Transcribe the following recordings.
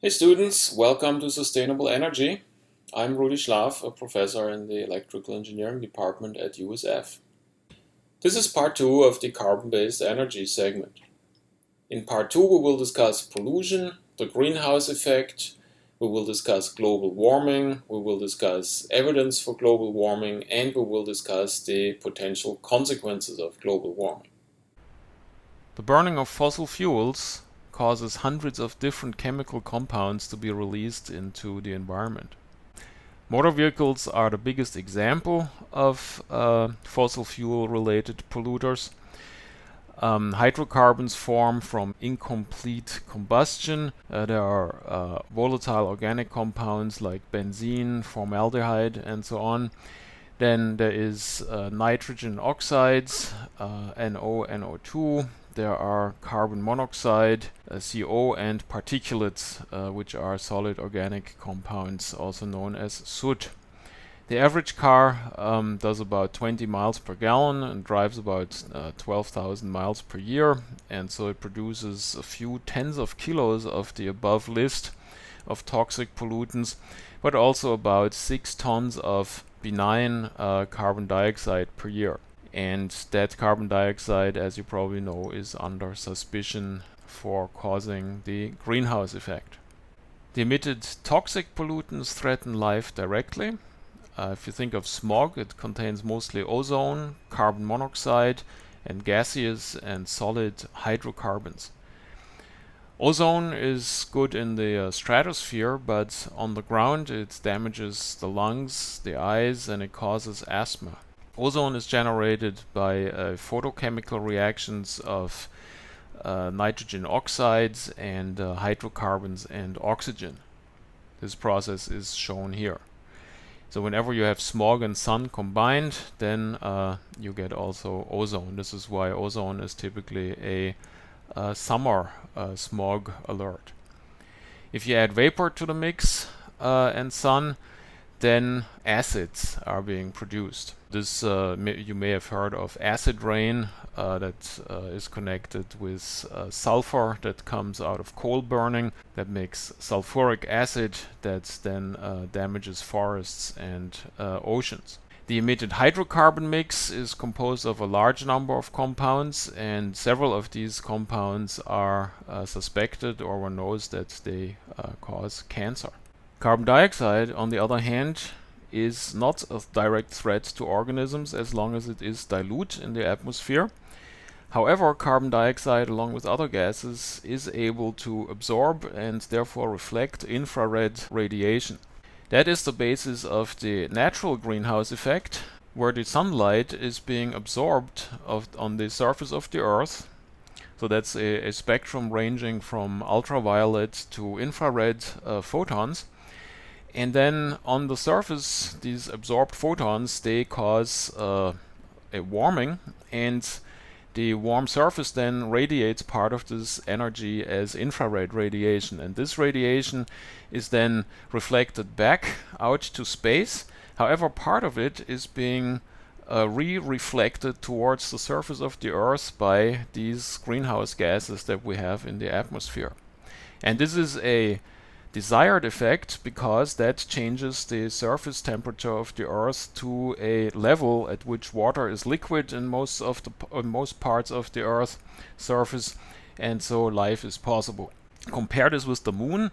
Hey students, welcome to Sustainable Energy. I'm Rudi Schlaf, a professor in the Electrical Engineering department at USF. This is part 2 of the carbon-based energy segment. In part 2 we will discuss pollution, the greenhouse effect, we will discuss global warming, we will discuss evidence for global warming, and we will discuss the potential consequences of global warming. The burning of fossil fuels causes hundreds of different chemical compounds to be released into the environment. Motor vehicles are the biggest example of fossil fuel related polluters. Hydrocarbons form from incomplete combustion. There are volatile organic compounds like benzene, formaldehyde, and so on. Then there is nitrogen oxides, NO, NO2. There are carbon monoxide, CO, and particulates, which are solid organic compounds, also known as soot. The average car does about 20 miles per gallon and drives about 12,000 miles per year, and so it produces a few tens of kilos of the above list of toxic pollutants, but also about 6 tons of benign carbon dioxide per year. And that carbon dioxide, as you probably know, is under suspicion for causing the greenhouse effect. The emitted toxic pollutants threaten life directly. If you think of smog, it contains mostly ozone, carbon monoxide, and gaseous and solid hydrocarbons. Ozone is good in the stratosphere, but on the ground it damages the lungs, the eyes, and it causes asthma. Ozone is generated by photochemical reactions of nitrogen oxides and hydrocarbons and oxygen. This process is shown here. So whenever you have smog and sun combined, then you get also ozone. This is why ozone is typically a summer smog alert. If you add vapor to the mix and sun, then acids are being produced. This you may have heard of acid rain that is connected with sulfur that comes out of coal burning that makes sulfuric acid that then damages forests and oceans. The emitted hydrocarbon mix is composed of a large number of compounds, and several of these compounds are suspected or one knows that they cause cancer. Carbon dioxide, on the other hand, is not a direct threat to organisms as long as it is dilute in the atmosphere. However, carbon dioxide, along with other gases, is able to absorb and therefore reflect infrared radiation. That is the basis of the natural greenhouse effect, where the sunlight is being absorbed on the surface of the Earth. So that's a spectrum ranging from ultraviolet to infrared photons. And then on the surface, these absorbed photons, they cause a warming, and the warm surface then radiates part of this energy as infrared radiation. And this radiation is then reflected back out to space. However, part of it is being re-reflected towards the surface of the Earth by these greenhouse gases that we have in the atmosphere. And this is a desired effect because that changes the surface temperature of the Earth to a level at which water is liquid in most parts of the Earth surface, and so life is possible. Compare this with the Moon,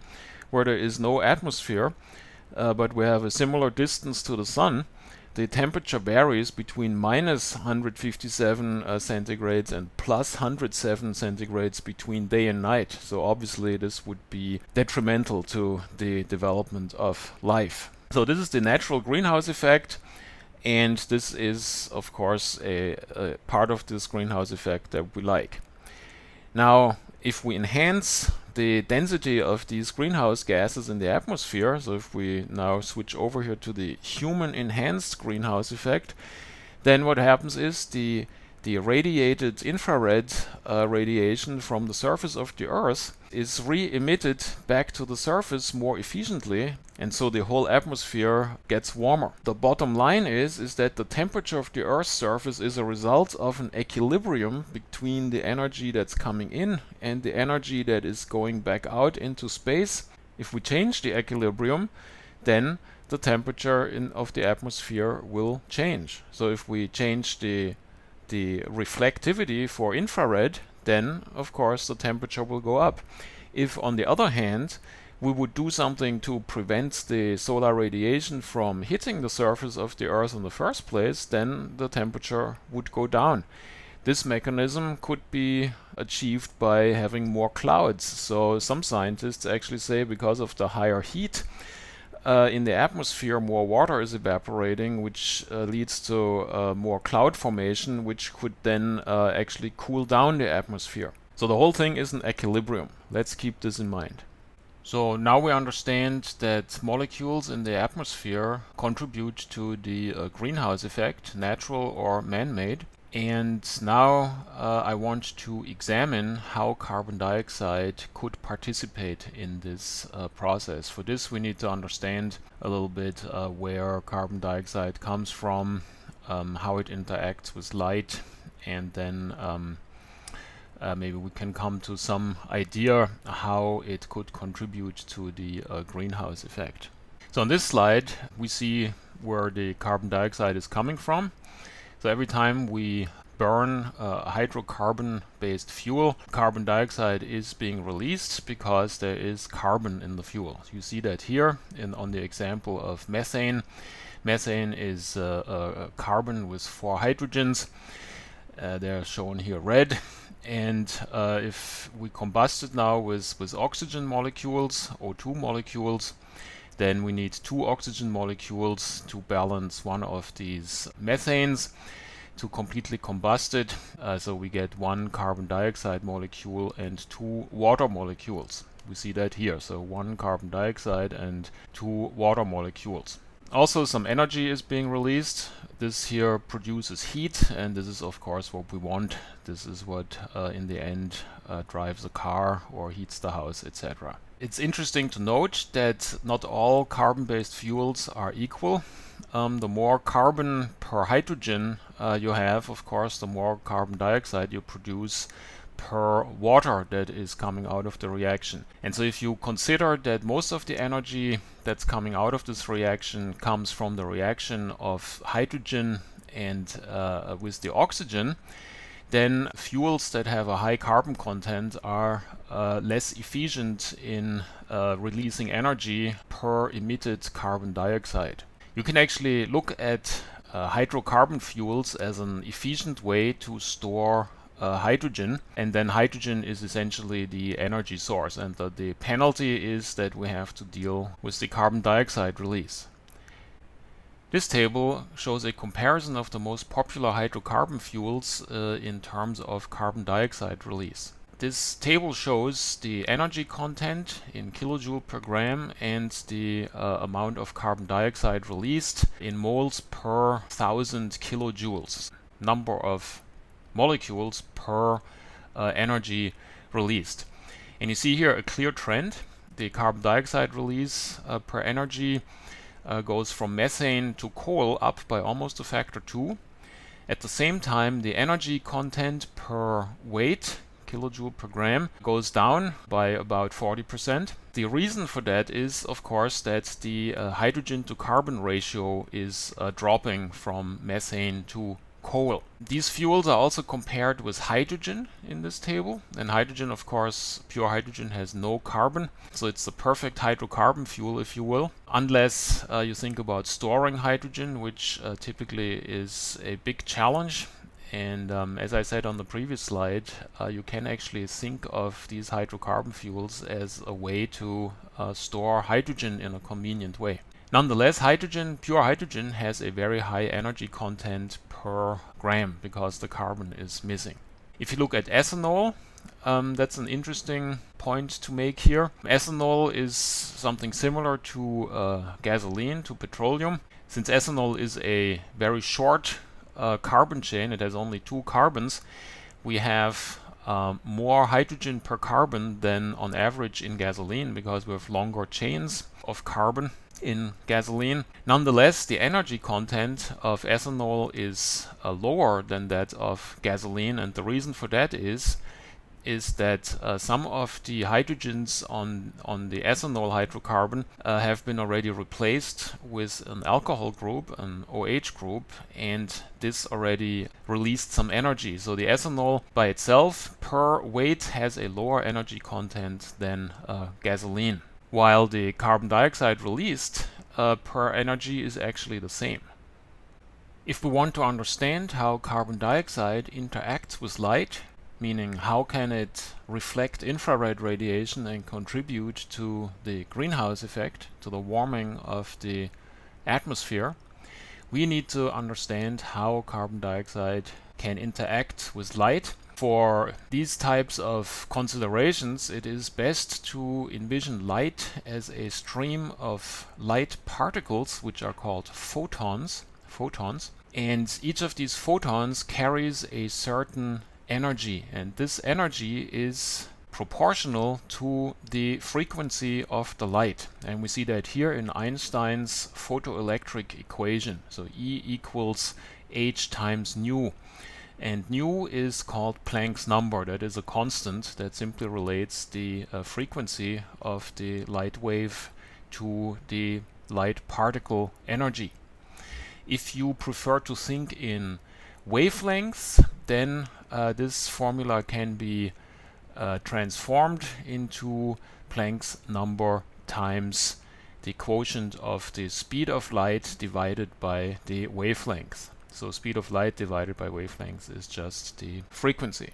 where there is no atmosphere, but we have a similar distance to the Sun. The temperature varies between minus 157 centigrades and plus 107 centigrades between day and night. So obviously this would be detrimental to the development of life. So this is the natural greenhouse effect, and this is of course a part of this greenhouse effect that we like. Now, if we enhance the density of these greenhouse gases in the atmosphere, so if we now switch over here to the human enhanced greenhouse effect, then what happens is the radiated infrared radiation from the surface of the Earth is re-emitted back to the surface more efficiently, and so the whole atmosphere gets warmer. The bottom line is that the temperature of the Earth's surface is a result of an equilibrium between the energy that's coming in and the energy that is going back out into space. If we change the equilibrium, then the temperature of the atmosphere will change. So if we change the reflectivity for infrared, then of course the temperature will go up. If on the other hand we would do something to prevent the solar radiation from hitting the surface of the Earth in the first place, then the temperature would go down. This mechanism could be achieved by having more clouds. So some scientists actually say because of the higher heat in the atmosphere, more water is evaporating, which leads to more cloud formation, which could then actually cool down the atmosphere. So the whole thing is an equilibrium. Let's keep this in mind. So now we understand that molecules in the atmosphere contribute to the greenhouse effect, natural or man-made. And now I want to examine how carbon dioxide could participate in this process. For this we need to understand a little bit where carbon dioxide comes from, how it interacts with light, and then maybe we can come to some idea how it could contribute to the greenhouse effect. So on this slide we see where the carbon dioxide is coming from. So every time we burn a hydrocarbon-based fuel, carbon dioxide is being released because there is carbon in the fuel. You see that here on the example of methane. Methane is a carbon with 4 hydrogens. They're shown here red. And if we combust it now with oxygen molecules, O2 molecules, then we need 2 oxygen molecules to balance one of these methanes to completely combust it. So we get 1 carbon dioxide molecule and 2 water molecules. We see that here. So 1 carbon dioxide and 2 water molecules. Also some energy is being released. This here produces heat, and this is of course what we want. This is what in the end drives a car or heats the house, etc. It's interesting to note that not all carbon-based fuels are equal. The more carbon per hydrogen you have, of course, the more carbon dioxide you produce per water that is coming out of the reaction. And so if you consider that most of the energy that's coming out of this reaction comes from the reaction of hydrogen and with the oxygen, then fuels that have a high carbon content are less efficient in releasing energy per emitted carbon dioxide. You can actually look at hydrocarbon fuels as an efficient way to store hydrogen, and then hydrogen is essentially the energy source, and the penalty is that we have to deal with the carbon dioxide release. This table shows a comparison of the most popular hydrocarbon fuels in terms of carbon dioxide release. This table shows the energy content in kilojoule per gram and the amount of carbon dioxide released in moles per 1000 kilojoules, number of molecules per energy released. And you see here a clear trend. The carbon dioxide release per energy goes from methane to coal up by almost a factor 2. At the same time, the energy content per weight, kilojoule per gram, goes down by about 40%. The reason for that is, of course, that the hydrogen to carbon ratio is dropping from methane to coal. These fuels are also compared with hydrogen in this table, and hydrogen, of course, pure hydrogen has no carbon, so it's the perfect hydrocarbon fuel, if you will, unless you think about storing hydrogen, which typically is a big challenge. And as I said on the previous slide, you can actually think of these hydrocarbon fuels as a way to store hydrogen in a convenient way. Nonetheless, hydrogen, pure hydrogen, has a very high energy content per gram because the carbon is missing. If you look at ethanol, that's an interesting point to make here. Ethanol is something similar to gasoline, to petroleum. Since ethanol is a very short carbon chain, it has only 2 carbons, we have more hydrogen per carbon than on average in gasoline because we have longer chains of carbon in gasoline. Nonetheless, the energy content of ethanol is lower than that of gasoline, and the reason for that is is that some of the hydrogens on the ethanol hydrocarbon have been already replaced with an alcohol group, an OH group, and this already released some energy. So the ethanol by itself per weight has a lower energy content than gasoline, while the carbon dioxide released per energy is actually the same. If we want to understand how carbon dioxide interacts with light, meaning how can it reflect infrared radiation and contribute to the greenhouse effect, to the warming of the atmosphere, we need to understand how carbon dioxide can interact with light. For these types of considerations, it is best to envision light as a stream of light particles, which are called photons, and each of these photons carries a certain energy, and this energy is proportional to the frequency of the light. And we see that here in Einstein's photoelectric equation. So E equals h times nu. And nu is called Planck's number. That is a constant that simply relates the frequency of the light wave to the light particle energy. If you prefer to think in wavelengths, then this formula can be transformed into Planck's number times the quotient of the speed of light divided by the wavelength. So speed of light divided by wavelength is just the frequency.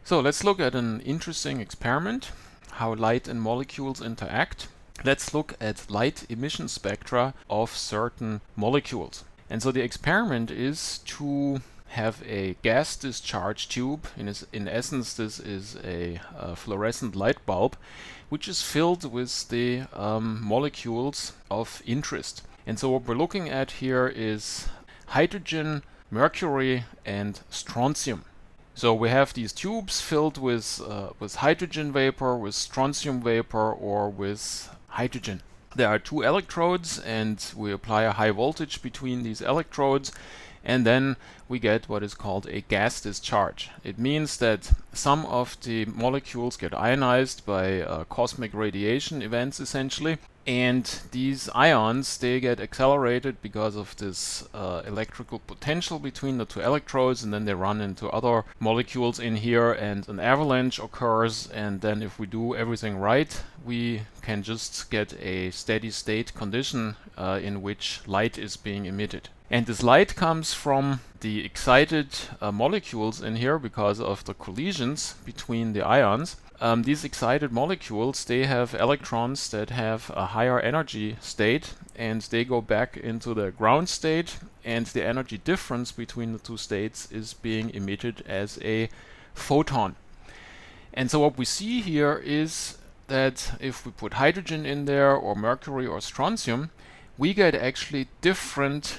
So let's look at an interesting experiment, how light and molecules interact. Let's look at light emission spectra of certain molecules. And so the experiment is to have a gas discharge tube. In essence, this is a fluorescent light bulb, which is filled with the molecules of interest. And so what we're looking at here is hydrogen, mercury, and strontium. So we have these tubes filled with hydrogen vapor, with strontium vapor, or with hydrogen. There are two electrodes, and we apply a high voltage between these electrodes, and then we get what is called a gas discharge. It means that some of the molecules get ionized by cosmic radiation events, essentially, and these ions, they get accelerated because of this electrical potential between the two electrodes, and then they run into other molecules in here, and an avalanche occurs. And then if we do everything right, we can just get a steady state condition in which light is being emitted. And this light comes from the excited molecules in here because of the collisions between the ions. These excited molecules, they have electrons that have a higher energy state, and they go back into the ground state, and the energy difference between the two states is being emitted as a photon. And so what we see here is that if we put hydrogen in there, or mercury, or strontium, we get actually different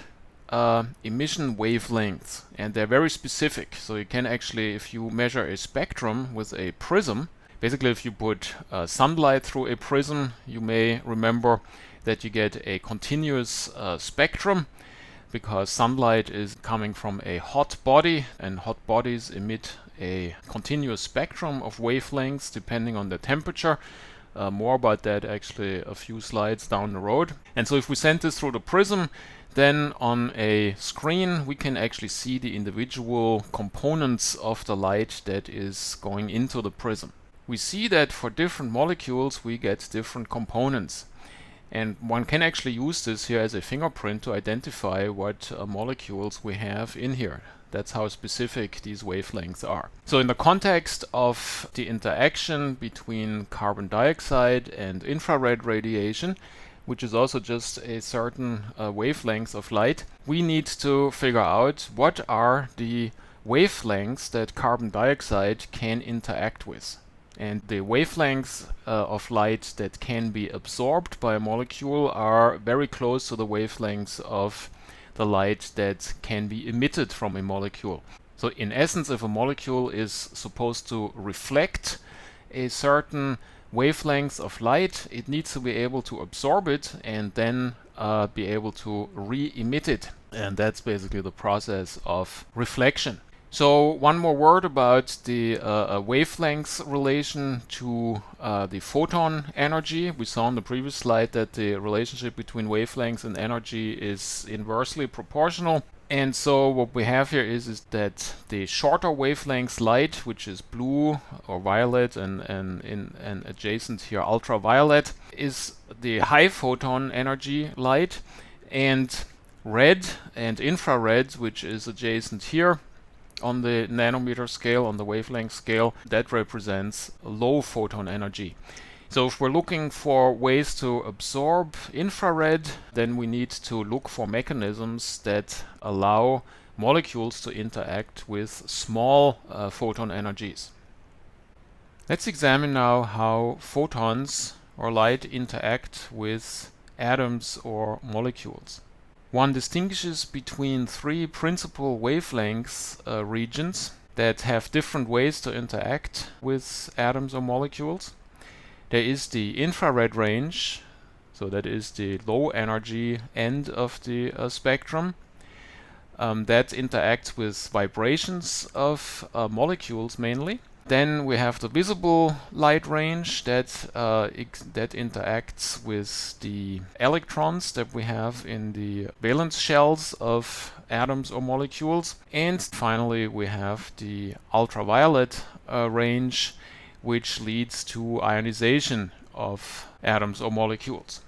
emission wavelengths, and they're very specific. So you can actually, if you measure a spectrum with a prism, basically if you put sunlight through a prism, you may remember that you get a continuous spectrum, because sunlight is coming from a hot body, and hot bodies emit a continuous spectrum of wavelengths depending on the temperature. More about that actually a few slides down the road. And so if we send this through the prism, then on a screen we can actually see the individual components of the light that is going into the prism. We see that for different molecules we get different components. And one can actually use this here as a fingerprint to identify what molecules we have in here. That's how specific these wavelengths are. So in the context of the interaction between carbon dioxide and infrared radiation, which is also just a certain wavelength of light, we need to figure out what are the wavelengths that carbon dioxide can interact with. And the wavelengths of light that can be absorbed by a molecule are very close to the wavelengths of the light that can be emitted from a molecule. So in essence, if a molecule is supposed to reflect a certain wavelength of light, it needs to be able to absorb it and then be able to re-emit it. And that's basically the process of reflection. So one more word about the wavelength relation to the photon energy. We saw on the previous slide that the relationship between wavelength and energy is inversely proportional. And so what we have here is that the shorter wavelength light, which is blue or violet and adjacent here ultraviolet, is the high photon energy light, and red and infrared, which is adjacent here on the nanometer scale, on the wavelength scale, that represents low photon energy. So if we're looking for ways to absorb infrared, then we need to look for mechanisms that allow molecules to interact with small photon energies. Let's examine now how photons or light interact with atoms or molecules. One distinguishes between three principal wavelength regions that have different ways to interact with atoms or molecules. There is the infrared range, so that is the low energy end of the spectrum, that interacts with vibrations of molecules mainly. Then we have the visible light range that interacts with the electrons that we have in the valence shells of atoms or molecules. And finally we have the ultraviolet range, which leads to ionization of atoms or molecules.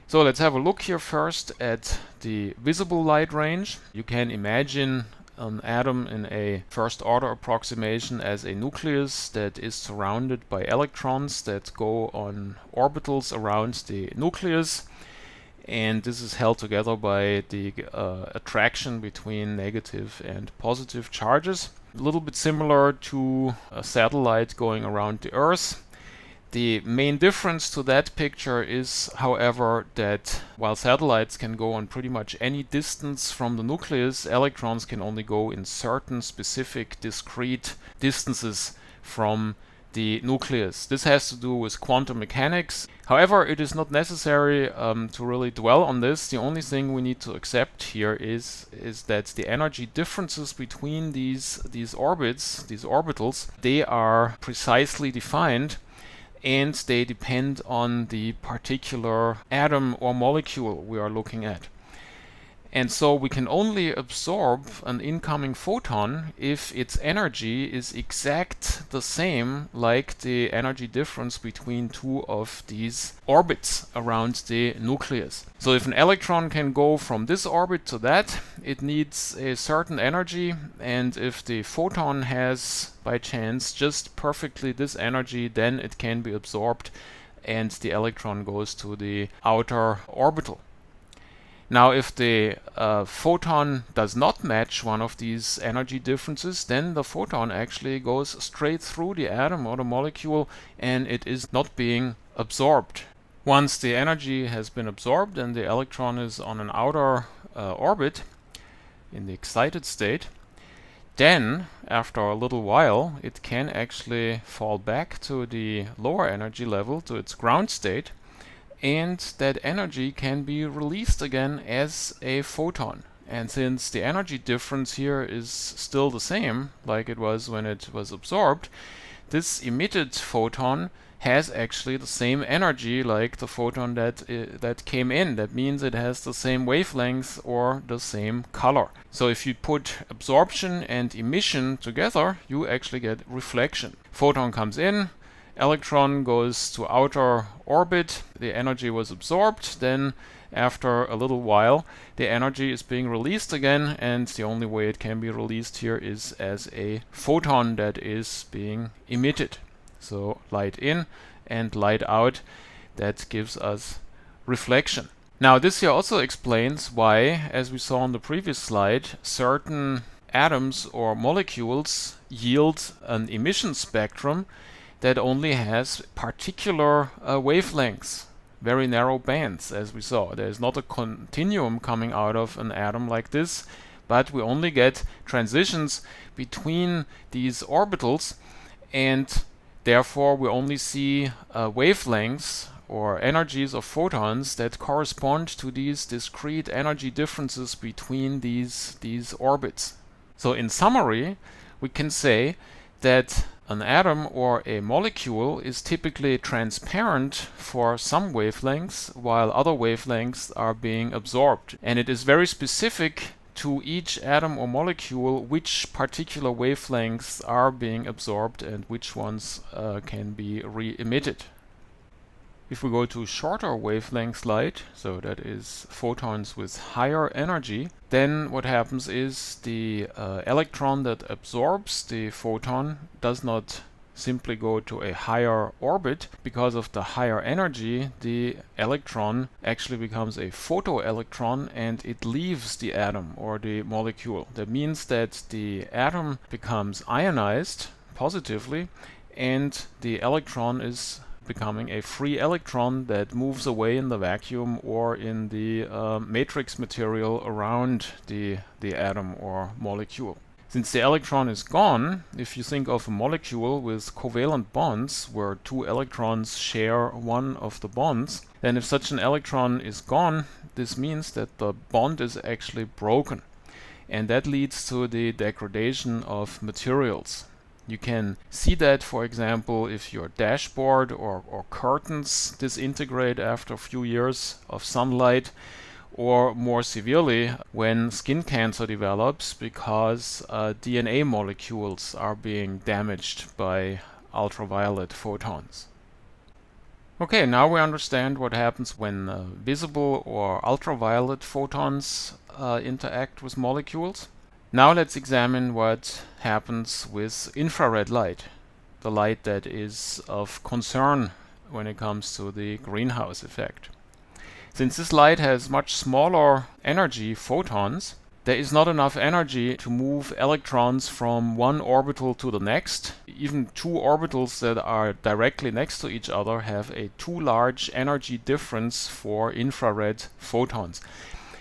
So let's have a look here first at the visible light range. You can imagine an atom in a first order approximation as a nucleus that is surrounded by electrons that go on orbitals around the nucleus, and this is held together by the attraction between negative and positive charges. A little bit similar to a satellite going around the Earth. The main difference to that picture is, however, that while satellites can go on pretty much any distance from the nucleus, electrons can only go in certain specific discrete distances from the nucleus. This has to do with quantum mechanics. However, it is not necessary to really dwell on this. The only thing we need to accept here is that the energy differences between these orbitals, they are precisely defined, and they depend on the particular atom or molecule we are looking at. And so we can only absorb an incoming photon if its energy is exact the same like the energy difference between two of these orbits around the nucleus. So if an electron can go from this orbit to that, it needs a certain energy, and if the photon has by chance just perfectly this energy, then it can be absorbed and the electron goes to the outer orbital. Now, if the photon does not match one of these energy differences, then the photon actually goes straight through the atom or the molecule and it is not being absorbed. Once the energy has been absorbed and the electron is on an outer orbit in the excited state, then after a little while it can actually fall back to the lower energy level, to its ground state, and that energy can be released again as a photon. And since the energy difference here is still the same like it was when it was absorbed, this emitted photon has actually the same energy like the photon that came in. That means it has the same wavelength or the same color. So if you put absorption and emission together, you actually get reflection. Photon comes in, electron goes to outer orbit, the energy was absorbed, then after a little while the energy is being released again, and the only way it can be released here is as a photon that is being emitted. So light in and light out, that gives us reflection. Now this here also explains why, as we saw on the previous slide, certain atoms or molecules yield an emission spectrum that only has particular wavelengths, very narrow bands, as we saw. There is not a continuum coming out of an atom like this, but we only get transitions between these orbitals, and therefore we only see wavelengths or energies of photons that correspond to these discrete energy differences between these orbits. So in summary, we can say that an atom or a molecule is typically transparent for some wavelengths, while other wavelengths are being absorbed. And it is very specific to each atom or molecule which particular wavelengths are being absorbed and which ones can be re-emitted. If we go to shorter wavelength light, so that is photons with higher energy, then what happens is the electron that absorbs the photon does not simply go to a higher orbit. Because of the higher energy, the electron actually becomes a photoelectron and it leaves the atom or the molecule. That means that the atom becomes ionized positively and the electron is becoming a free electron that moves away in the vacuum or in the matrix material around the atom or molecule. Since the electron is gone, if you think of a molecule with covalent bonds where two electrons share one of the bonds, then if such an electron is gone, this means that the bond is actually broken. And that leads to the degradation of materials. You can see that, for example, if your dashboard or curtains disintegrate after a few years of sunlight, or more severely when skin cancer develops because DNA molecules are being damaged by ultraviolet photons. Okay, now we understand what happens when visible or ultraviolet photons interact with molecules. Now let's examine what happens with infrared light, the light that is of concern when it comes to the greenhouse effect. Since this light has much smaller energy, photons, there is not enough energy to move electrons from one orbital to the next. Even two orbitals that are directly next to each other have a too large energy difference for infrared photons.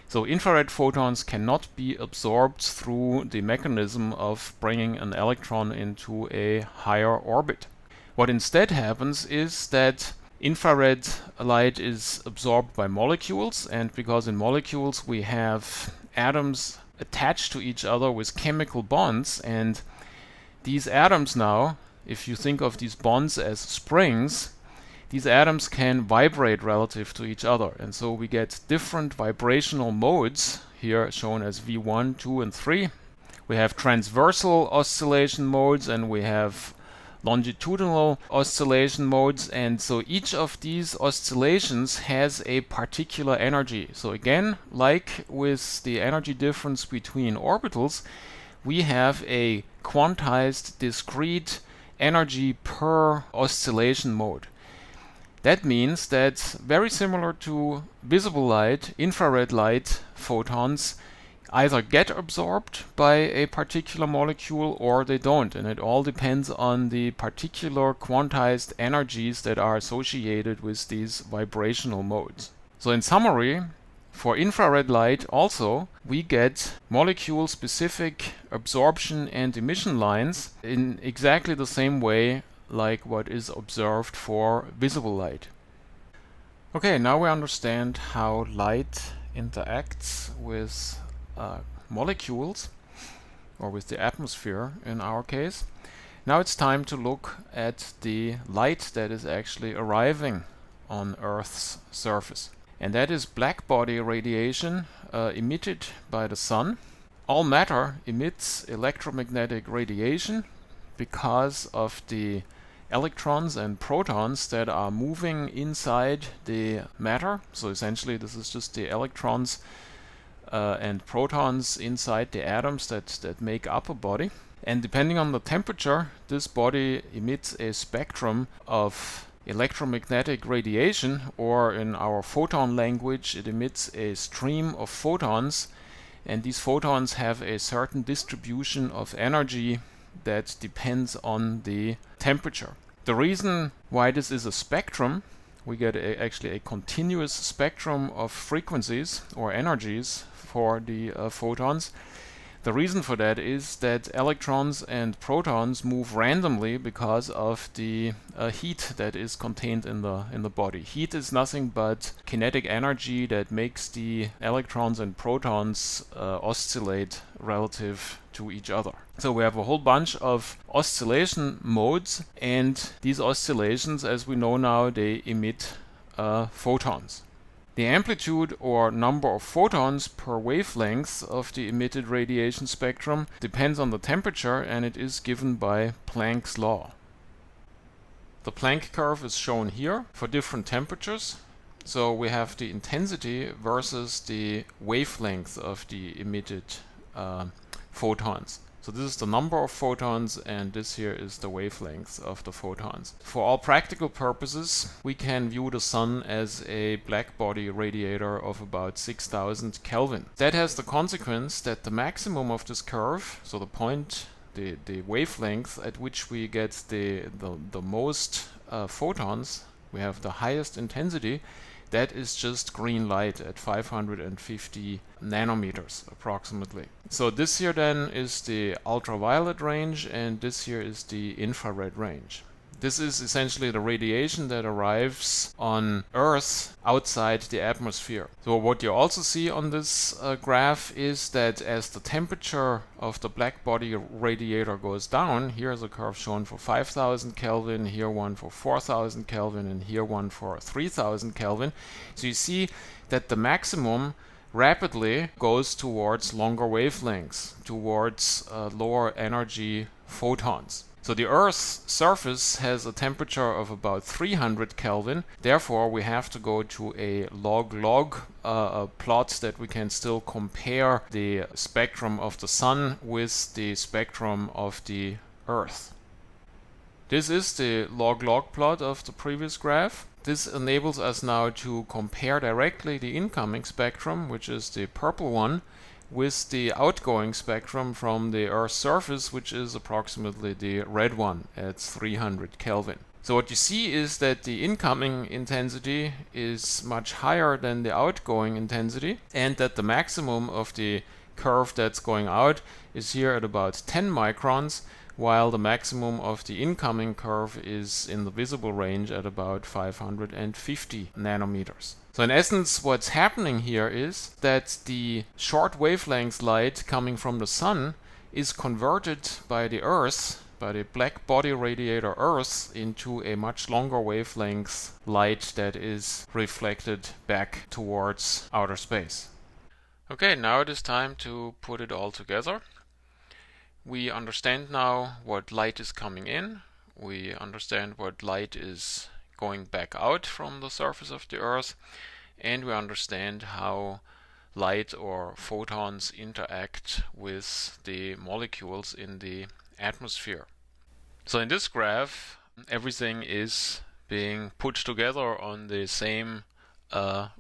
So infrared photons cannot be absorbed through the mechanism of bringing an electron into a higher orbit. What instead happens is that infrared light is absorbed by molecules, and because in molecules we have atoms attached to each other with chemical bonds, and these atoms now, if you think of these bonds as springs, these atoms can vibrate relative to each other, and so we get different vibrational modes, here shown as V1, 2, and 3. We have transversal oscillation modes and we have longitudinal oscillation modes, and so each of these oscillations has a particular energy. So again, like with the energy difference between orbitals, we have a quantized discrete energy per oscillation mode. That means that, very similar to visible light, infrared light photons either get absorbed by a particular molecule or they don't, and it all depends on the particular quantized energies that are associated with these vibrational modes. So in summary, for infrared light also, we get molecule-specific absorption and emission lines in exactly the same way like what is observed for visible light. Okay, now we understand how light interacts with molecules, or with the atmosphere in our case. Now it's time to look at the light that is actually arriving on Earth's surface. And that is blackbody radiation emitted by the sun. All matter emits electromagnetic radiation because of the electrons and protons that are moving inside the matter. So essentially this is just the electrons and protons inside the atoms that make up a body. And depending on the temperature, this body emits a spectrum of electromagnetic radiation, or in our photon language, it emits a stream of photons, and these photons have a certain distribution of energy that depends on the temperature. The reason why this is a spectrum, we get actually a continuous spectrum of frequencies or energies for the photons. The The reason for that is that electrons and protons move randomly because of the heat that is contained in the body. Heat is nothing but kinetic energy that makes the electrons and protons oscillate relative to each other. So we have a whole bunch of oscillation modes, and these oscillations, as we know now, they emit photons. The amplitude or number of photons per wavelength of the emitted radiation spectrum depends on the temperature, and it is given by Planck's law. The Planck curve is shown here for different temperatures. So we have the intensity versus the wavelength of the emitted photons. So this is the number of photons, and this here is the wavelength of the photons. For all practical purposes, we can view the sun as a black body radiator of about 6000 Kelvin. That has the consequence that the maximum of this curve, so the point, the wavelength at which we get the most photons, we have the highest intensity, that is just green light at 550 nanometers approximately. So this here then is the ultraviolet range, and this here is the infrared range. This is essentially the radiation that arrives on Earth outside the atmosphere. So what you also see on this graph is that as the temperature of the black body radiator goes down, here's a curve shown for 5000 Kelvin, here one for 4000 Kelvin, and here one for 3000 Kelvin. So you see that the maximum rapidly goes towards longer wavelengths, towards lower energy photons. So the Earth's surface has a temperature of about 300 Kelvin. Therefore, we have to go to a log-log plot that we can still compare the spectrum of the Sun with the spectrum of the Earth. This is the log-log plot of the previous graph. This enables us now to compare directly the incoming spectrum, which is the purple one, with the outgoing spectrum from the Earth's surface, which is approximately the red one at 300 Kelvin. So what you see is that the incoming intensity is much higher than the outgoing intensity, and that the maximum of the curve that's going out is here at about 10 microns, while the maximum of the incoming curve is in the visible range at about 550 nanometers. So in essence, what's happening here is that the short wavelength light coming from the Sun is converted by the Earth, by the black body radiator Earth, into a much longer wavelength light that is reflected back towards outer space. Okay, now it is time to put it all together. We understand now what light is coming in. We understand what light is going back out from the surface of the Earth, and we understand how light or photons interact with the molecules in the atmosphere. So in this graph, everything is being put together on the same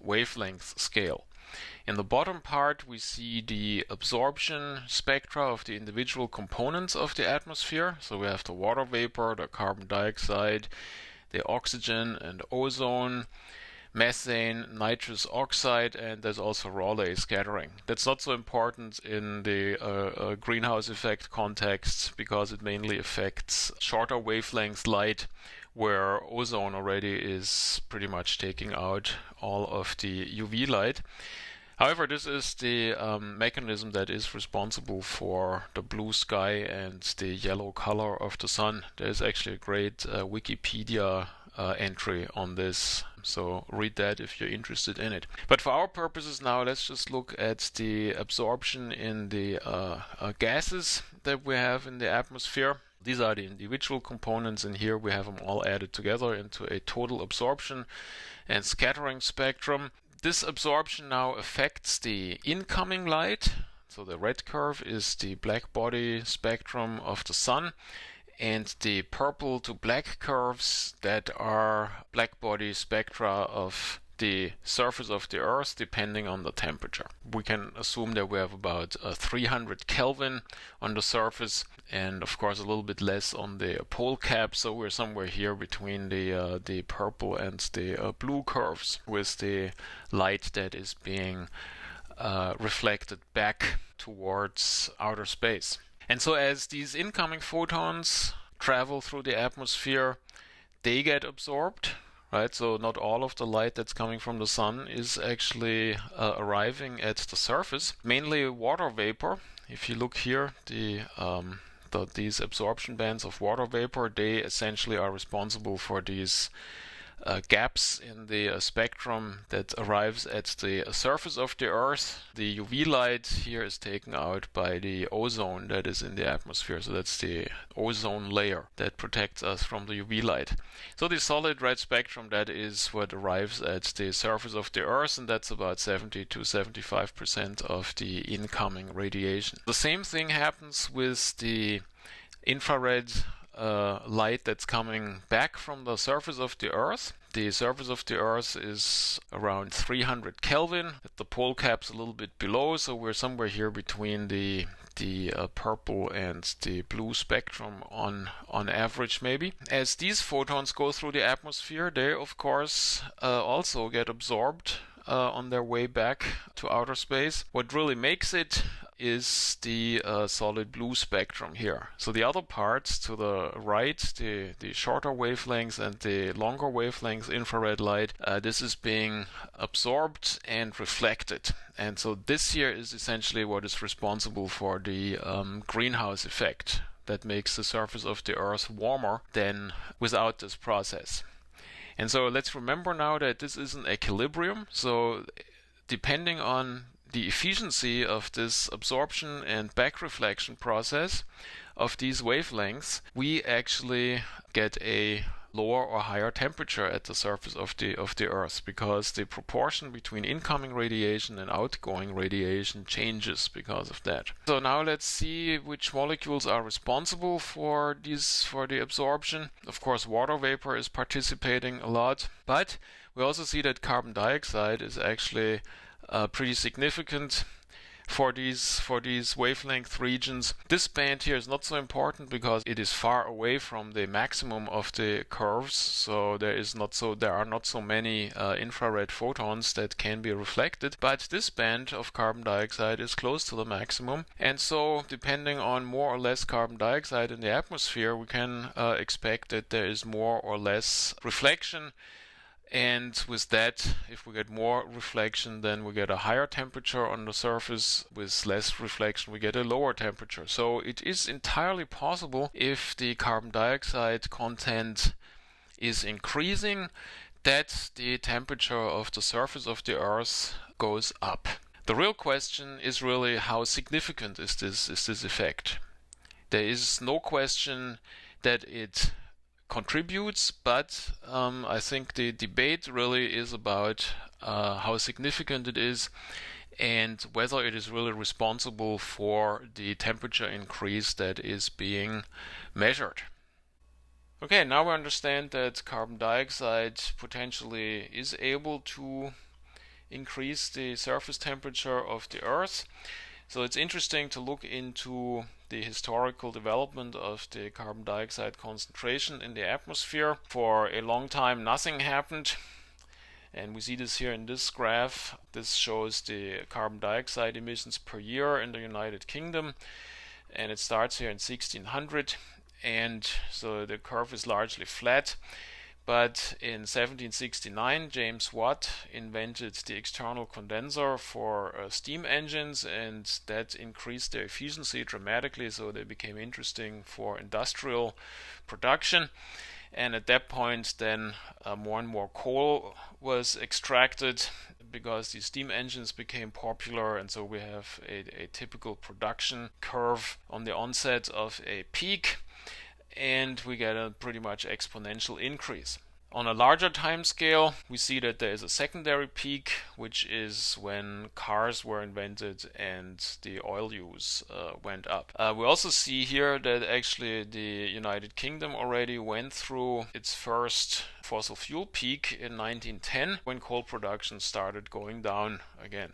wavelength scale. In the bottom part, we see the absorption spectra of the individual components of the atmosphere. So we have the water vapor, the carbon dioxide, the oxygen and ozone, methane, nitrous oxide, and there's also Rayleigh scattering. That's not so important in the greenhouse effect context because it mainly affects shorter wavelength light, where ozone already is pretty much taking out all of the UV light. However, this is the mechanism that is responsible for the blue sky and the yellow color of the sun. There's actually a great Wikipedia entry on this, so read that if you're interested in it. But for our purposes now, let's just look at the absorption in the gases that we have in the atmosphere. These are the individual components, and here we have them all added together into a total absorption and scattering spectrum. This absorption now affects the incoming light. So the red curve is the black body spectrum of the sun, and the purple to black curves that are black body spectra of the surface of the Earth depending on the temperature. We can assume that we have about 300 Kelvin on the surface, and of course a little bit less on the pole cap, so we're somewhere here between the purple and the blue curves with the light that is being reflected back towards outer space. And so as these incoming photons travel through the atmosphere, they get absorbed, right? So not all of the light that's coming from the sun is actually arriving at the surface. Mainly water vapor. If you look here, these absorption bands of water vapor, they essentially are responsible for these gaps in the spectrum that arrives at the surface of the Earth. The UV light here is taken out by the ozone that is in the atmosphere. So that's the ozone layer that protects us from the UV light. So the solid red spectrum, that is what arrives at the surface of the Earth, and that's about 70 to 75% of the incoming radiation. The same thing happens with the infrared light that's coming back from the surface of the Earth. The surface of the Earth is around 300 Kelvin. At the pole cap's a little bit below, so we're somewhere here between the purple and the blue spectrum on average, maybe. As these photons go through the atmosphere, they of course also get absorbed on their way back to outer space. What really makes it is the solid blue spectrum here. So the other parts to the right, the shorter wavelengths and the longer wavelengths infrared light, this is being absorbed and reflected. And so this here is essentially what is responsible for the greenhouse effect that makes the surface of the Earth warmer than without this process. And so let's remember now that this is an equilibrium. So depending on the efficiency of this absorption and back reflection process of these wavelengths, we actually get a lower or higher temperature at the surface of the Earth, because the proportion between incoming radiation and outgoing radiation changes because of that. So now let's see which molecules are responsible for the absorption. Of course, water vapor is participating a lot, but we also see that carbon dioxide is actually pretty significant for these wavelength regions. This band here is not so important because it is far away from the maximum of the curves, so there are not so many infrared photons that can be reflected. But this band of carbon dioxide is close to the maximum, and so depending on more or less carbon dioxide in the atmosphere, we can expect that there is more or less reflection. And with that, if we get more reflection, then we get a higher temperature on the surface. With less reflection, we get a lower temperature. So it is entirely possible, if the carbon dioxide content is increasing, that the temperature of the surface of the Earth goes up. The real question is really, how significant is this effect? There is no question that it contributes, but I think the debate really is about how significant it is and whether it is really responsible for the temperature increase that is being measured. Okay, now we understand that carbon dioxide potentially is able to increase the surface temperature of the Earth. So it's interesting to look into the historical development of the carbon dioxide concentration in the atmosphere. For a long time, nothing happened. And we see this here in this graph. This shows the carbon dioxide emissions per year in the United Kingdom. And it starts here in 1600. And so the curve is largely flat. But in 1769, James Watt invented the external condenser for steam engines, and that increased their efficiency dramatically, so they became interesting for industrial production. And at that point, then more and more coal was extracted because the steam engines became popular, and so we have a typical production curve on the onset of a peak, and we get a pretty much exponential increase. On a larger time scale, we see that there is a secondary peak, which is when cars were invented and the oil use went up. We also see here that actually the United Kingdom already went through its first fossil fuel peak in 1910, when coal production started going down again.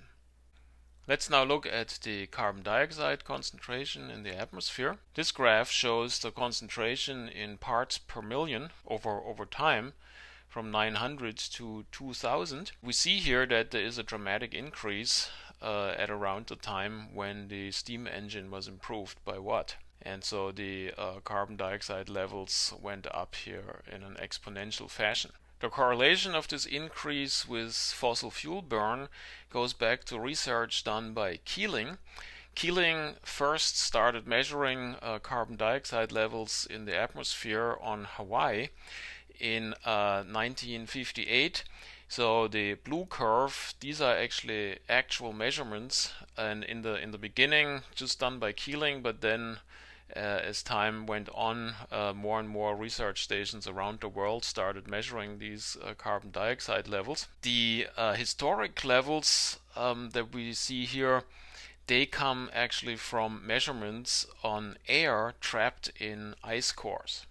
Let's now look at the carbon dioxide concentration in the atmosphere. This graph shows the concentration in parts per million over time, from 900 to 2000. We see here that there is a dramatic increase at around the time when the steam engine was improved by Watt. And so the carbon dioxide levels went up here in an exponential fashion. The correlation of this increase with fossil fuel burn goes back to research done by Keeling. Keeling first started measuring carbon dioxide levels in the atmosphere on Hawaii in 1958. So the blue curve, these are actually actual measurements, and in the beginning just done by Keeling, but then as time went on, more and more research stations around the world started measuring these carbon dioxide levels. The historic levels that we see here, they come actually from measurements on air trapped in ice cores.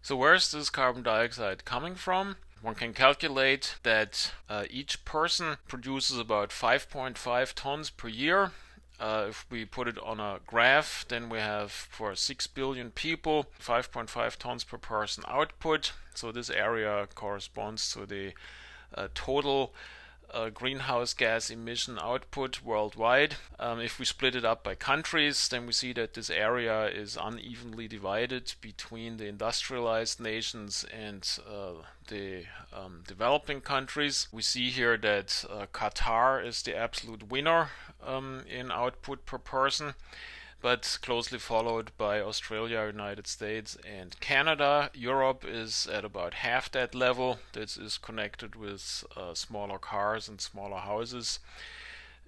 So where is this carbon dioxide coming from? One can calculate that each person produces about 5.5 tons per year. If we put it on a graph, then we have for 6 billion people 5.5 tons per person output. So this area corresponds to the total greenhouse gas emission output worldwide. If we split it up by countries, then we see that this area is unevenly divided between the industrialized nations and the developing countries. We see here that Qatar is the absolute winner in output per person, but closely followed by Australia, United States, and Canada. Europe is at about half that level. This is connected with smaller cars and smaller houses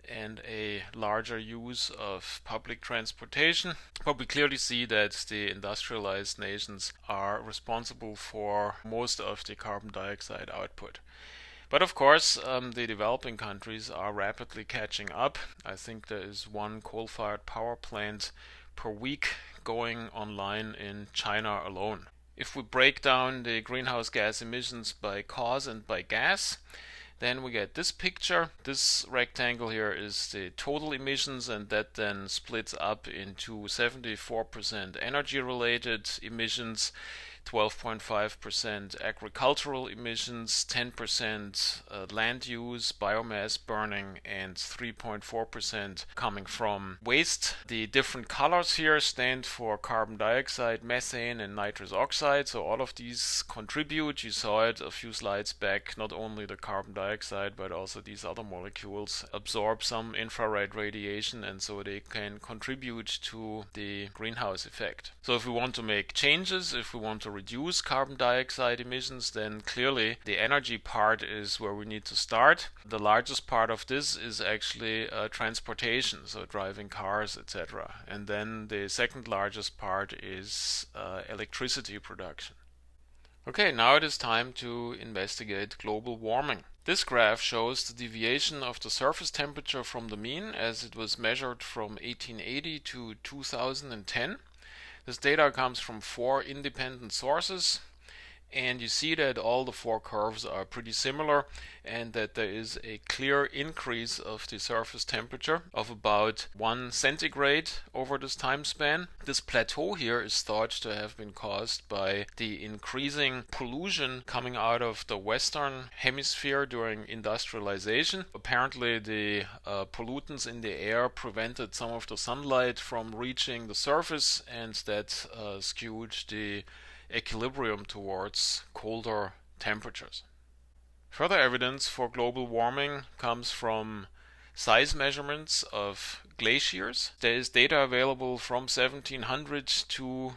and a larger use of public transportation. But we clearly see that the industrialized nations are responsible for most of the carbon dioxide output. But of course, the developing countries are rapidly catching up. I think there is one coal-fired power plant per week going online in China alone. If we break down the greenhouse gas emissions by cause and by gas, then we get this picture. This rectangle here is the total emissions, and that then splits up into 74% energy-related emissions, 12.5% agricultural emissions, 10% land use, biomass burning, and 3.4% coming from waste. The different colors here stand for carbon dioxide, methane, and nitrous oxide. So all of these contribute. You saw it a few slides back. Not only the carbon dioxide, but also these other molecules absorb some infrared radiation, and so they can contribute to the greenhouse effect. So if we want to make changes, if we want to reduce carbon dioxide emissions, then clearly the energy part is where we need to start. The largest part of this is actually transportation, so driving cars, etc. And then the second largest part is electricity production. Okay, now it is time to investigate global warming. This graph shows the deviation of the surface temperature from the mean as it was measured from 1880 to 2010. This data comes from 4 independent sources, and you see that all the 4 curves are pretty similar and that there is a clear increase of the surface temperature of about 1 centigrade over this time span. This plateau here is thought to have been caused by the increasing pollution coming out of the western hemisphere during industrialization. Apparently the pollutants in the air prevented some of the sunlight from reaching the surface, and that skewed the equilibrium towards colder temperatures. Further evidence for global warming comes from size measurements of glaciers. There is data available from 1700 to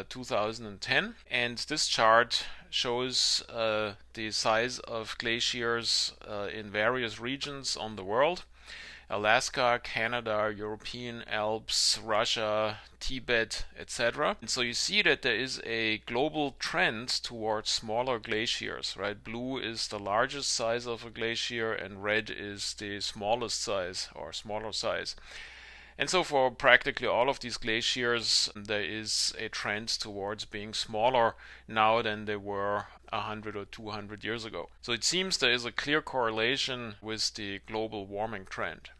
2010, and this chart shows the size of glaciers in various regions on the world. Alaska, Canada, European Alps, Russia, Tibet, etc. And so you see that there is a global trend towards smaller glaciers, right? Blue is the largest size of a glacier and red is the smallest size or smaller size. And so for practically all of these glaciers, there is a trend towards being smaller now than they were 100 or 200 years ago. So it seems there is a clear correlation with the global warming trend.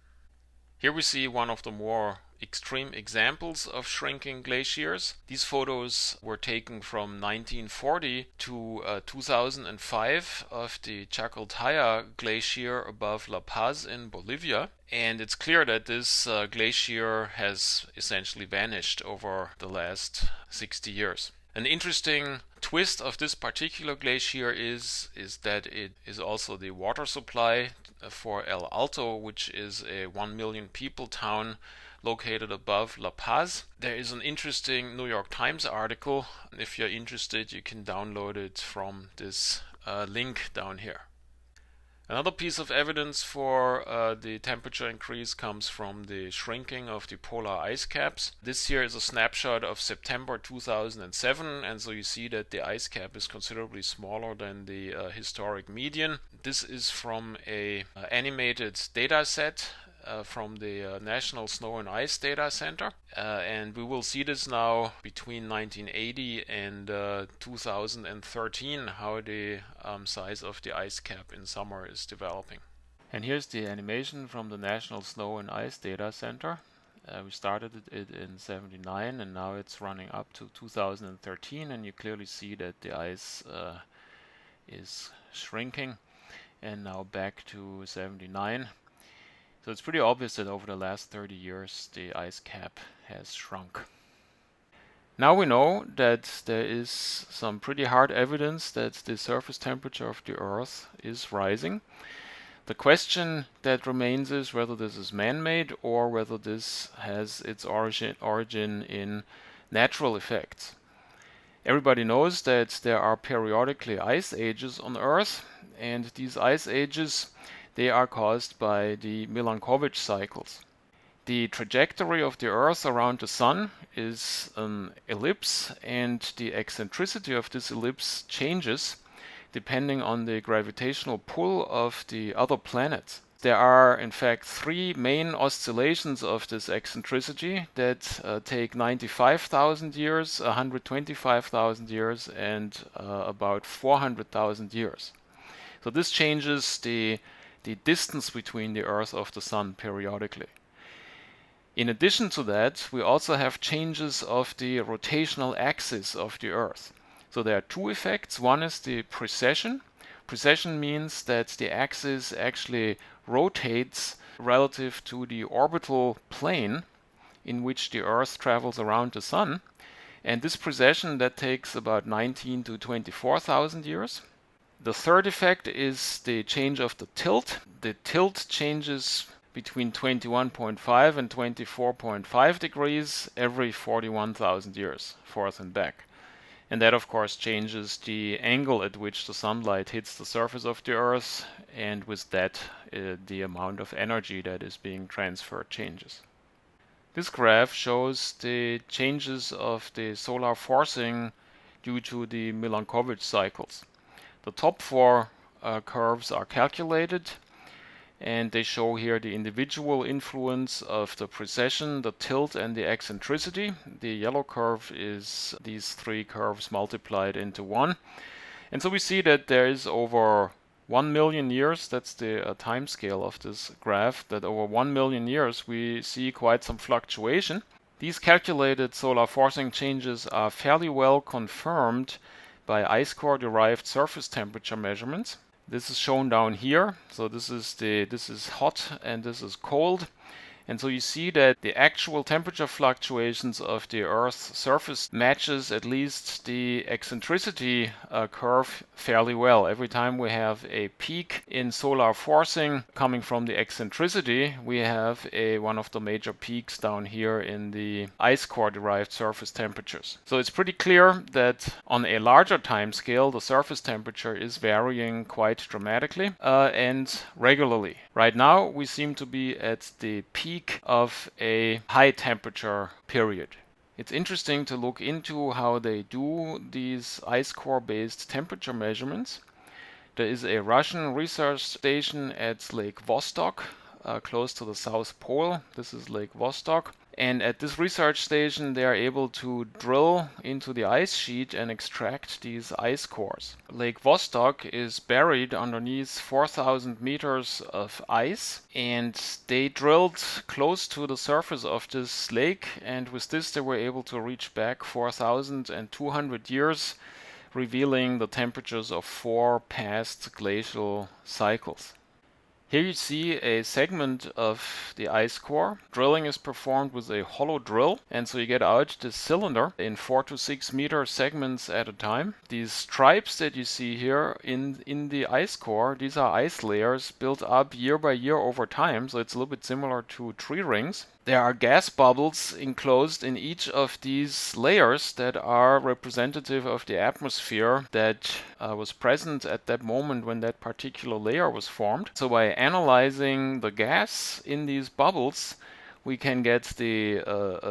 Here we see one of the more extreme examples of shrinking glaciers. These photos were taken from 1940 to 2005 of the Chacaltaya Glacier above La Paz in Bolivia. And it's clear that this glacier has essentially vanished over the last 60 years. An interesting twist of this particular glacier is that it is also the water supply for El Alto, which is a 1 million people town located above La Paz. There is an interesting New York Times article. If you're interested, you can download it from this link down here. Another piece of evidence for the temperature increase comes from the shrinking of the polar ice caps. This here is a snapshot of September 2007, and so you see that the ice cap is considerably smaller than the historic median. This is from a animated data set from the National Snow and Ice Data Center, and we will see this now between 1980 and 2013, how the size of the ice cap in summer is developing. And here's the animation from the National Snow and Ice Data Center. We started it in 79 and now it's running up to 2013, and you clearly see that the ice is shrinking, and now back to 79. So it's pretty obvious that over the last 30 years the ice cap has shrunk. Now we know that there is some pretty hard evidence that the surface temperature of the Earth is rising. The question that remains is whether this is man-made or whether this has its origin in natural effects. Everybody knows that there are periodically ice ages on Earth, and these ice ages, they are caused by the Milankovich cycles. The trajectory of the Earth around the Sun is an ellipse, and the eccentricity of this ellipse changes depending on the gravitational pull of the other planets. There are in fact three main oscillations of this eccentricity that take 95,000 years, 125,000 years, and about 400,000 years. So this changes the distance between the Earth and the Sun periodically. In addition to that, we also have changes of the rotational axis of the Earth. So there are two effects. One is the precession. Precession means that the axis actually rotates relative to the orbital plane in which the Earth travels around the Sun. And this precession, that takes about 19 to 24,000 years. The third effect is the change of the tilt. The tilt changes between 21.5 and 24.5 degrees every 41,000 years, forth and back. And that of course changes the angle at which the sunlight hits the surface of the Earth, and with that the amount of energy that is being transferred changes. This graph shows the changes of the solar forcing due to the Milankovitch cycles. The top four curves are calculated, and they show here the individual influence of the precession, the tilt, and the eccentricity. The yellow curve is these three curves multiplied into one. And so we see that there is over 1 million years, that's the time scale of this graph, that over 1 million years we see quite some fluctuation. These calculated solar forcing changes are fairly well confirmed by ice core derived surface temperature measurements. This is shown down here. So this is hot and this is cold. And so you see that the actual temperature fluctuations of the Earth's surface matches at least the eccentricity curve fairly well. Every time we have a peak in solar forcing coming from the eccentricity, we have one of the major peaks down here in the ice core derived surface temperatures. So it's pretty clear that on a larger time scale, the surface temperature is varying quite dramatically and regularly. Right now, we seem to be at the peak of a high temperature period. It's interesting to look into how they do these ice core based temperature measurements. There is a Russian research station at Lake Vostok, close to the South Pole. This is Lake Vostok. And at this research station, they are able to drill into the ice sheet and extract these ice cores. Lake Vostok is buried underneath 4,000 meters of ice, and they drilled close to the surface of this lake, and with this they were able to reach back 4,200 years, revealing the temperatures of 4 past glacial cycles. Here you see a segment of the ice core. Drilling is performed with a hollow drill, and so you get out this cylinder in 4 to 6 meter segments at a time. These stripes that you see here in the ice core, these are ice layers built up year by year over time, so it's a little bit similar to tree rings. There are gas bubbles enclosed in each of these layers that are representative of the atmosphere that was present at that moment when that particular layer was formed. So by analyzing the gas in these bubbles, we can get the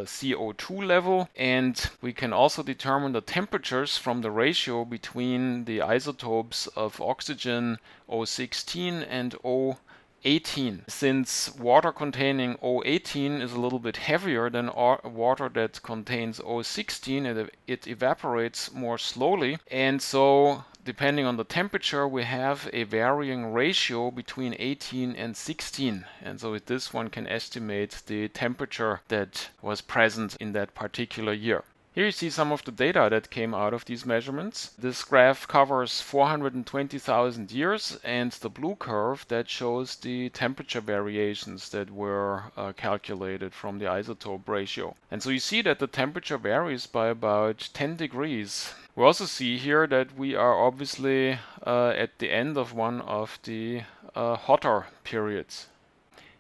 CO2 level, and we can also determine the temperatures from the ratio between the isotopes of oxygen O16 and O18. Since water containing O18 is a little bit heavier than water that contains O16, it evaporates more slowly, and so depending on the temperature, we have a varying ratio between 18 and 16. And so with this one can estimate the temperature that was present in that particular year. Here you see some of the data that came out of these measurements. This graph covers 420,000 years, and the blue curve that shows the temperature variations that were calculated from the isotope ratio. And so you see that the temperature varies by about 10 degrees. We also see here that we are obviously at the end of one of the hotter periods.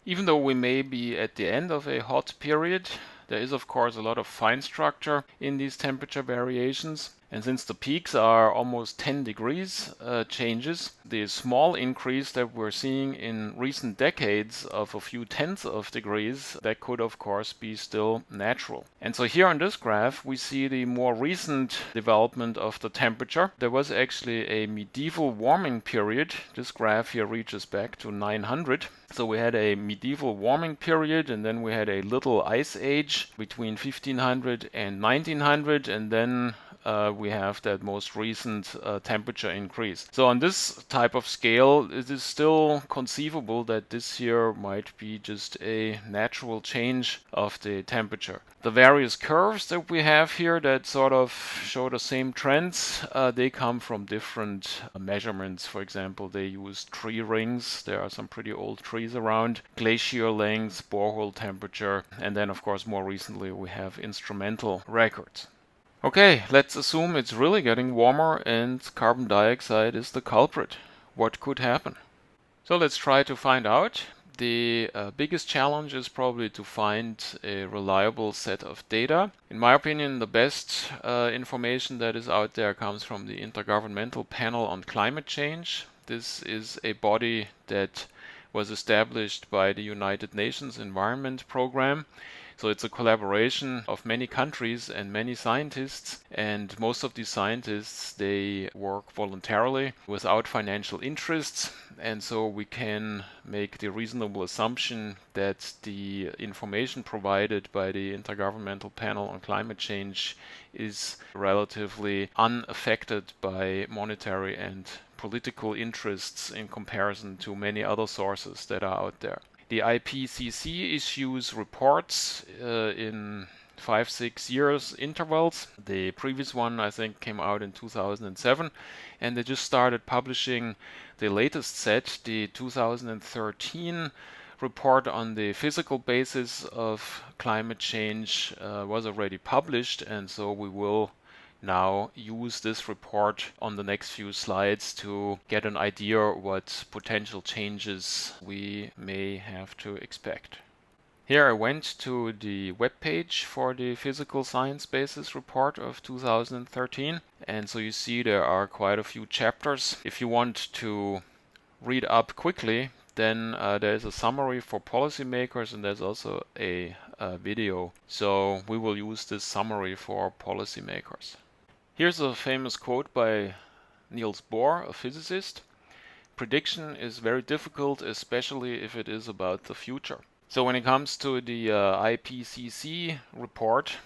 Even though we may be at the end of a hot period, there is of course a lot of fine structure in these temperature variations. And since the peaks are almost 10 degrees changes, the small increase that we're seeing in recent decades of a few tenths of degrees, that could of course be still natural. And so here on this graph we see the more recent development of the temperature. There was actually a medieval warming period. This graph here reaches back to 900. So we had a medieval warming period, and then we had a little ice age between 1500 and 1900, and then we have that most recent temperature increase. So on this type of scale, it is still conceivable that this here might be just a natural change of the temperature. The various curves that we have here that sort of show the same trends, they come from different measurements. For example, they use tree rings. There are some pretty old trees around. Glacier lengths, borehole temperature, and then of course more recently we have instrumental records. Okay, let's assume it's really getting warmer and carbon dioxide is the culprit. What could happen? So let's try to find out. The biggest challenge is probably to find a reliable set of data. In my opinion, the best information that is out there comes from the Intergovernmental Panel on Climate Change. This is a body that was established by the United Nations Environment Program. So it's a collaboration of many countries and many scientists, and most of these scientists, they work voluntarily without financial interests, and so we can make the reasonable assumption that the information provided by the Intergovernmental Panel on Climate Change is relatively unaffected by monetary and political interests in comparison to many other sources that are out there. The IPCC issues reports in 5-6 years intervals. The previous one, I think, came out in 2007, and they just started publishing the latest set, the 2013 report on the physical basis of climate change was already published, and so we will now use this report on the next few slides to get an idea what potential changes we may have to expect. Here I went to the webpage for the Physical Science Basis report of 2013, and so you see there are quite a few chapters. If you want to read up quickly, then there's a summary for policymakers, and there's also a video. So we will use this summary for policymakers. Here's a famous quote by Niels Bohr, a physicist. Prediction is very difficult, especially if it is about the future. So when it comes to the IPCC report,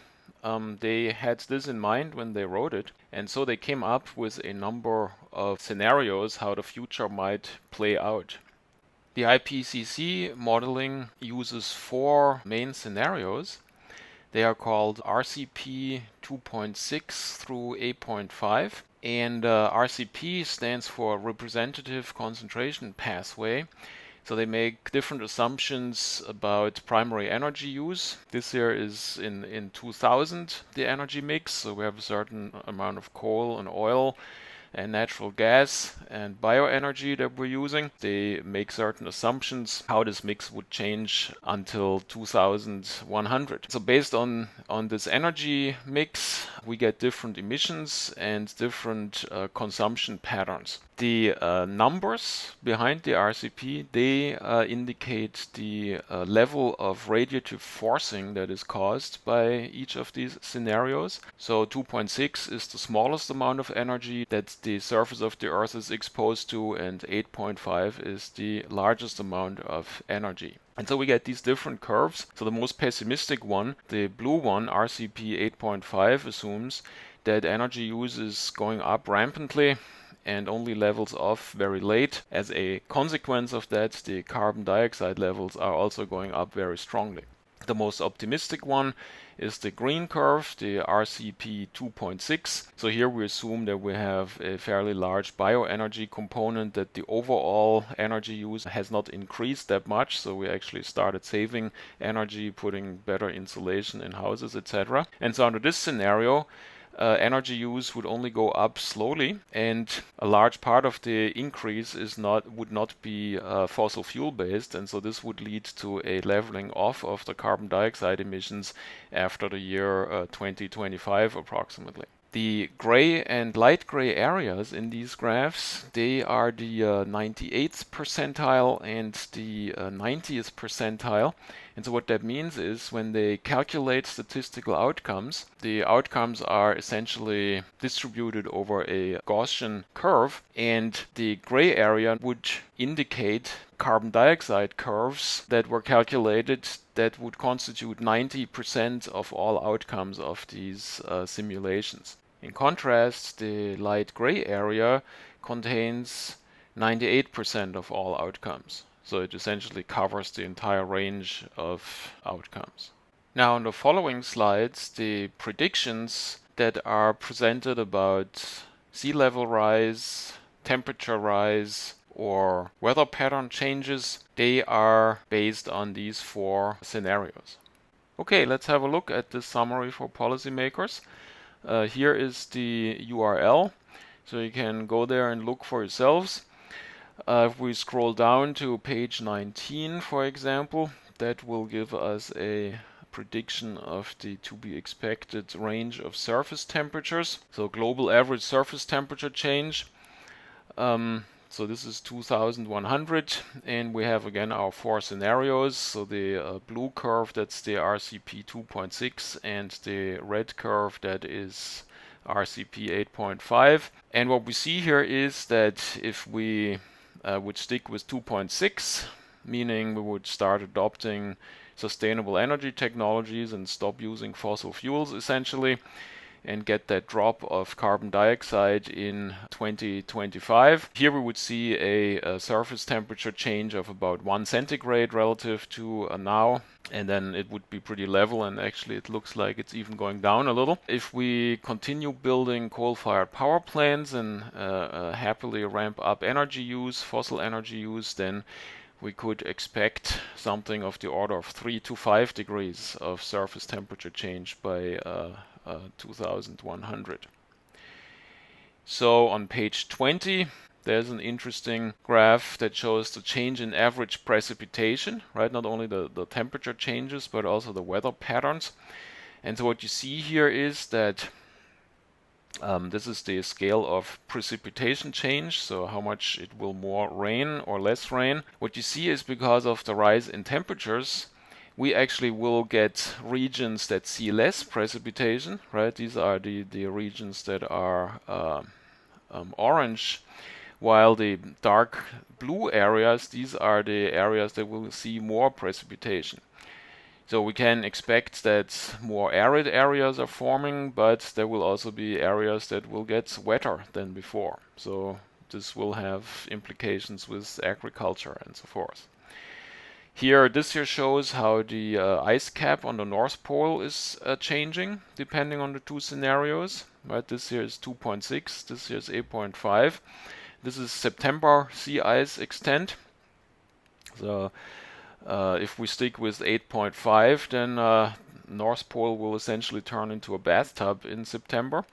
they had this in mind when they wrote it, and so they came up with a number of scenarios how the future might play out. The IPCC modeling uses 4 main scenarios. They are called RCP 2.6 through 8.5, and RCP stands for Representative Concentration Pathway. So they make different assumptions about primary energy use. This year is in 2000, the energy mix. So we have a certain amount of coal and oil and natural gas and bioenergy that we're using. They make certain assumptions how this mix would change until 2100. So based on this energy mix, we get different emissions and different consumption patterns. The numbers behind the RCP, they indicate the level of radiative forcing that is caused by each of these scenarios. So 2.6 is the smallest amount of energy that the surface of the Earth is exposed to, and 8.5 is the largest amount of energy. And so we get these different curves. So the most pessimistic one, the blue one, RCP 8.5, assumes that energy use is going up rampantly and only levels off very late. As a consequence of that, the carbon dioxide levels are also going up very strongly. The most optimistic one is the green curve, the RCP 2.6. So here we assume that we have a fairly large bioenergy component, that the overall energy use has not increased that much. So we actually started saving energy, putting better insulation in houses, etc. And so under this scenario, energy use would only go up slowly, and a large part of the increase would not be fossil fuel based, and so this would lead to a leveling off of the carbon dioxide emissions after the year 2025 approximately. The gray and light gray areas in these graphs, they are the 98th percentile and the 90th percentile. And so what that means is when they calculate statistical outcomes, the outcomes are essentially distributed over a Gaussian curve, and the gray area would indicate carbon dioxide curves that were calculated that would constitute 90% of all outcomes of these simulations. In contrast, the light gray area contains 98% of all outcomes. So it essentially covers the entire range of outcomes. Now, in the following slides, the predictions that are presented about sea level rise, temperature rise, or weather pattern changes, they are based on these 4 scenarios. Okay, let's have a look at this summary for policymakers. Here is the URL, so you can go there and look for yourselves. If we scroll down to page 19, for example, that will give us a prediction of the to be expected range of surface temperatures. So global average surface temperature change. So this is 2100, and we have again our 4 scenarios. So the blue curve, that's the RCP 2.6, and the red curve, that is RCP 8.5. And what we see here is that if we would stick with 2.6, meaning we would start adopting sustainable energy technologies and stop using fossil fuels essentially, and get that drop of carbon dioxide in 2025. Here we would see a surface temperature change of about 1 centigrade relative to now, and then it would be pretty level, and actually it looks like it's even going down a little. If we continue building coal-fired power plants and happily ramp up energy use, fossil energy use, then we could expect something of the order of 3 to 5 degrees of surface temperature change by 2100. So on page 20, there's an interesting graph that shows the change in average precipitation, right? Not only the temperature changes, but also the weather patterns. And so what you see here is that this is the scale of precipitation change, so how much it will more rain or less rain. What you see is because of the rise in temperatures, we actually will get regions that see less precipitation, right? These are the regions that are orange, while the dark blue areas, these are the areas that will see more precipitation. So we can expect that more arid areas are forming, but there will also be areas that will get wetter than before. So this will have implications with agriculture and so forth. Here, this here shows how the ice cap on the North Pole is changing depending on the two scenarios. Right, this here is 2.6, this here is 8.5. This is September sea ice extent. So if we stick with 8.5, then North Pole will essentially turn into a bathtub in September.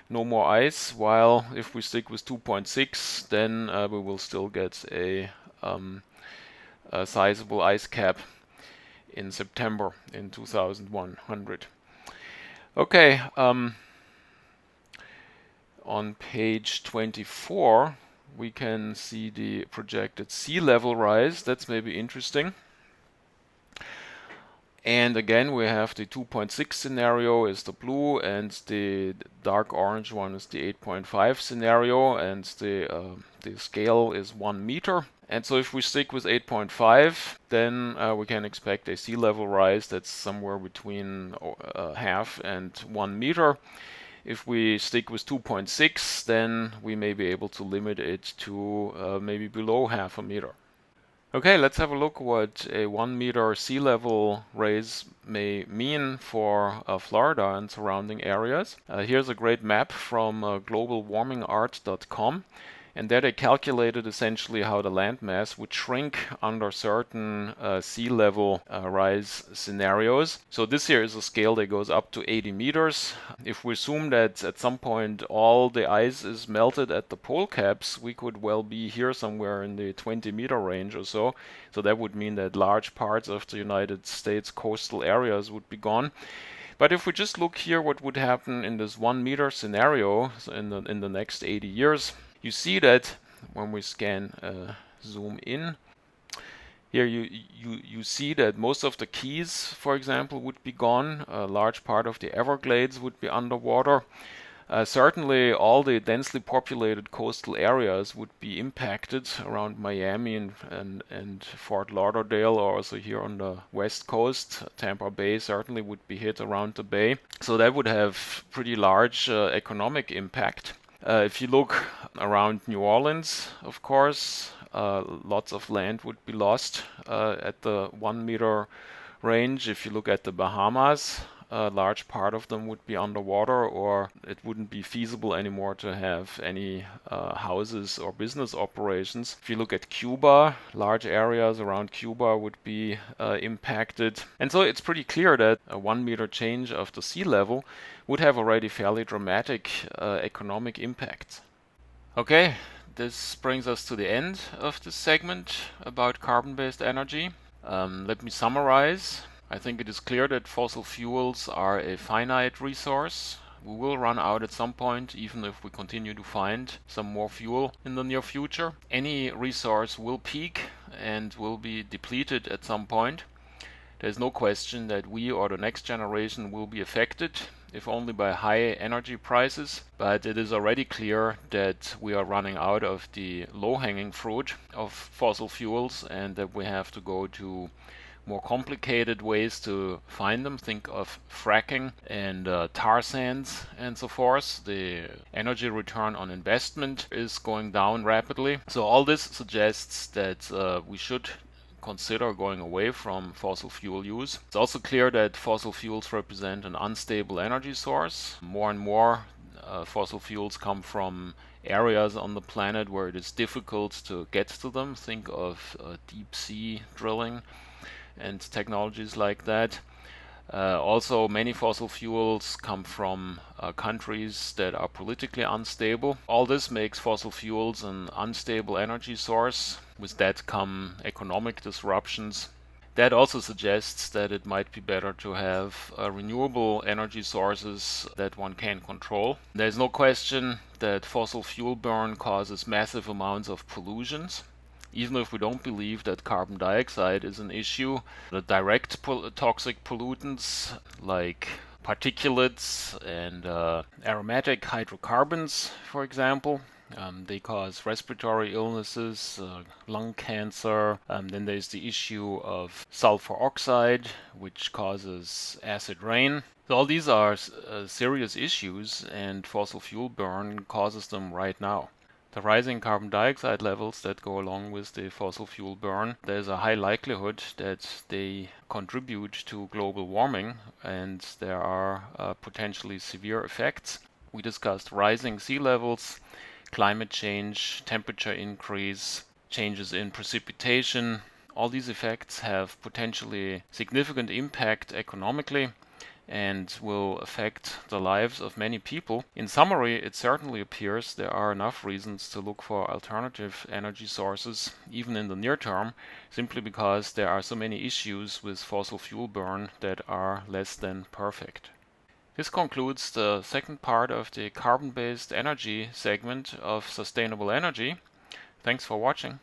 No more ice, while if we stick with 2.6, then we will still get a sizable ice cap in September in 2100. Okay, on page 24 we can see the projected sea level rise. That's maybe interesting. And again, we have the 2.6 scenario is the blue, and the dark orange one is the 8.5 scenario, and the scale is 1 meter. And so if we stick with 8.5, then we can expect a sea level rise that's somewhere between half and 1 meter. If we stick with 2.6, then we may be able to limit it to maybe below half a meter. Okay, let's have a look what a 1 meter sea level rise may mean for Florida and surrounding areas. Here's a great map from globalwarmingart.com. And there they calculated essentially how the landmass would shrink under certain sea level rise scenarios. So this here is a scale that goes up to 80 meters. If we assume that at some point all the ice is melted at the pole caps, we could well be here somewhere in the 20 meter range or so. So that would mean that large parts of the United States coastal areas would be gone. But if we just look here what would happen in this 1 meter scenario in the next 80 years, you see that when we zoom in, here you see that most of the Keys, for example, would be gone. A large part of the Everglades would be underwater. Certainly all the densely populated coastal areas would be impacted around Miami and Fort Lauderdale, or also here on the west coast. Tampa Bay certainly would be hit around the bay. So that would have pretty large economic impact. If you look around New Orleans, of course, lots of land would be lost at the 1 meter range. If you look at the Bahamas, a large part of them would be underwater, or it wouldn't be feasible anymore to have any houses or business operations. If you look at Cuba, large areas around Cuba would be impacted. And so it's pretty clear that a 1 meter change of the sea level would have already fairly dramatic economic impact. Okay, this brings us to the end of this segment about carbon-based energy. Let me summarize. I think it is clear that fossil fuels are a finite resource. We will run out at some point, even if we continue to find some more fuel in the near future. Any resource will peak and will be depleted at some point. There's no question that we or the next generation will be affected, if only by high energy prices, but it is already clear that we are running out of the low-hanging fruit of fossil fuels and that we have to go to more complicated ways to find them. Think of fracking and tar sands and so forth. The energy return on investment is going down rapidly. So all this suggests that we should consider going away from fossil fuel use. It's also clear that fossil fuels represent an unstable energy source. More and more fossil fuels come from areas on the planet where it is difficult to get to them. Think of deep sea drilling and technologies like that. Also, many fossil fuels come from countries that are politically unstable. All this makes fossil fuels an unstable energy source. With that come economic disruptions. That also suggests that it might be better to have renewable energy sources that one can control. There's no question that fossil fuel burn causes massive amounts of pollutions. Even if we don't believe that carbon dioxide is an issue, the direct toxic pollutants like particulates and aromatic hydrocarbons, for example, They cause respiratory illnesses, lung cancer. Then there's the issue of sulfur oxide, which causes acid rain. So all these are serious issues, and fossil fuel burn causes them right now. The rising carbon dioxide levels that go along with the fossil fuel burn, there's a high likelihood that they contribute to global warming, and there are potentially severe effects. We discussed rising sea levels, climate change, temperature increase, changes in precipitation. All these effects have potentially significant impact economically and will affect the lives of many people. In summary, it certainly appears there are enough reasons to look for alternative energy sources, even in the near term, simply because there are so many issues with fossil fuel burn that are less than perfect. This concludes the second part of the carbon-based energy segment of sustainable energy. Thanks for watching.